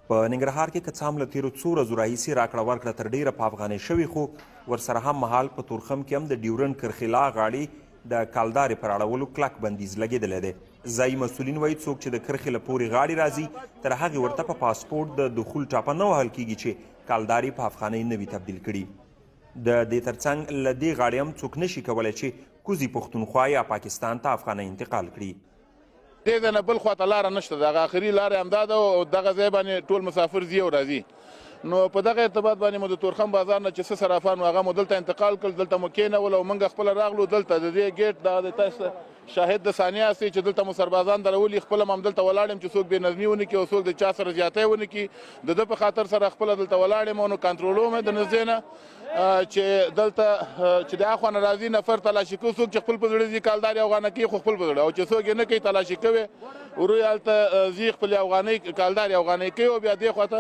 په ننګرهار کې که څه هم له تېرو څو ورځو راهیسې راکړه ورکړه تر ډېره په افغانۍ شوې خو ورسره هم مهال په تورخم کې هم د ډیورنډ کرښې غاړې د کالدارې پر اړولو کلک بندیز لګېدلی دی ځایي مسؤلین وایي څوک چې د کرښې له پورې غاړې راځي تر هغې ورته په پاسپورټ د دخول ټاپه نه وهل کېږي چې کالدارې په افغانۍ نه وي تبدیل کړي د دې ترڅنګ له دې غاړې هم څوک نشي کولی چې کوزي پښتونخوا یا پاکستان ته افغانۍ انتقال کړي دې ځای نه بل خواته لاره نشته دغه اخري لاره همدا ده او دغه ځای باندې ټول مسافر ځي او راځي نو په دغه ارتباط باندې مو د تورخم بازار نه چې څه صرافان وو هغه مو دلته انتقال کړل دلته مو کېنول او موږ خپله راغلو دلته د دې ګیټ دغه د تاسو شاهد د ثانیه یاستئ چې دلته مو سربازان درولي خپله هم همدلته ولاړ یم چې څوک بې نظمي ونه کړي او څوک د چا سره زیاتی ونه کړي د ده په خاطر سره خپله دلته ولاړ یم او نو کنټرولوم د نږدې نه چې دلته چې د اخوا نه راځي نفر تلاشي کوي څوک چې خپل په زړه ځي کالدارې افغانۍ کوي خو خپل په زړه او چې څوک یې نه کوي تلاشي کوي ورو یې هلته ځي خپلې افغانۍ کالدارې افغانۍ کوي او بیا دې خواته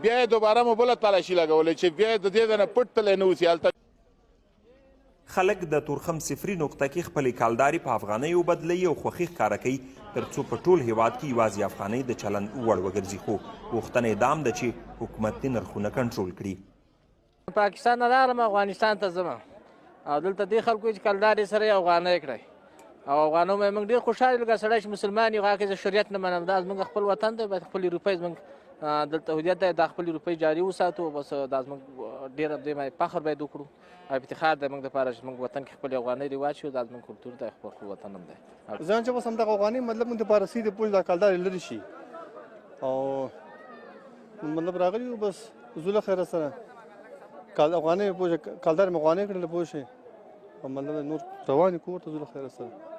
بیا یې دوباره مو بله تلاشي لګولی چې بیا یې د دې ځای نه پټ تلی نه اوسي هلته خلک د تورخم صفري نقطه کې خپلې کالدارې په افغانیو بدلوي او خوښي ښکاره کوي تر څو په ټول هیواد کې یوازې افغانۍ د چلند وړ وګرځي خو غوښتنه یې دا هم ده چې حکومت دې نرخونه کنټرول کړي پاکستان نه راغلم افغانستان ته ځم او دلته دې خلکو چې کالدارې سره یې افغانۍ کړی او افغانو مې موږ ډېر خوشحاله لکه سړی چې مسلمان یو هغه کې زه شریعت نه منم دا زموږ خپل وطن دی باید خپلې روپۍ زموږ دلته هویت دی دا خپلې روپۍ جاري وساتو بس دا زموږ ډېر دې باندې فخر باید وکړو او افتخار دی موږ دپاره چې موږ وطن کې خپلې افغانۍ رواج شي دا زموږ کلتور دی خپل وطن هم دی ځان چې بس همدغه افغانۍ مطلب موږ دپاره سیدې پوج دا کالدارې لرې شي او مطلب راغلي یو بس زوله خیره سره افغانۍ پوج کالدارې مې افغانۍ کړله پوه شئ او مطلب نور روان یې کور ته زوله خیره سره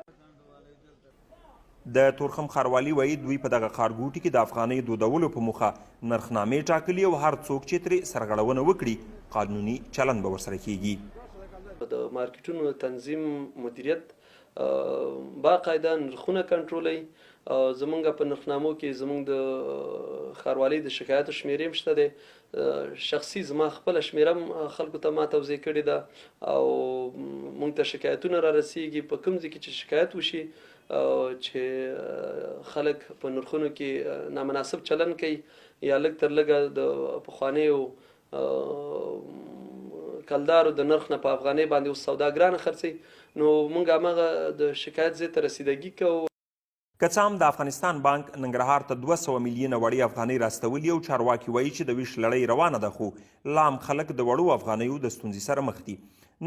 د تورخم ښاروالي وایي دوی په دغه ښارګوټي کې د افغانۍ دودولو په موخه نرخنامې ټاکلي او هر څوک چې ترې سرغړونه وکړي قانوني چلند به ورسره کیږي د مارکیټونو تنظیم مدیریت باقاعده نرخونه کنټرولوي زمونږ په نرخنامو کې زمونږ د ښاروالۍ د شکایاتو شمیرې هم شته دی شخصي زما خپله شمیره هم خلکو ته ما توضیح کړې ده او مونږ ته شکایتونه را رسیږي په کوم ځای کې چې شکایت وشي چې خلک په نرخونو کې نامناسب چلن کوي یا لږ تر لږه د پخوانیو کالدارو د نرخ نه په افغانۍ باندې اوس سوداګران خرڅوي نو موږ هماغه د شکایت ځای ته رسیدګي کوو که څه هم د افغانستان بانک ننګرهار ته 200 میلیونه وړې افغانۍ راستولي او چارواکي وایي چې د ویش لړۍ روانه ده خو لا هم خلک د وړو افغانیو د ستونزې سره مخ دي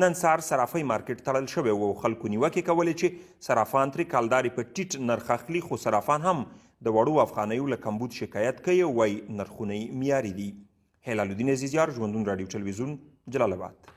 نن سهار صرافۍ مارکیټ تړل شوی و او خلکو نیوکې کولې چې صرافان ترې کالدارې په ټیټ نرخ اخلي خو صرافان هم د وړو افغانیو له کمبود شکایت کوي او وایي نرخونه یې معیاري دي هلال الدین عزیزیار ژوندون راډیو ټلویزیون جلال آباد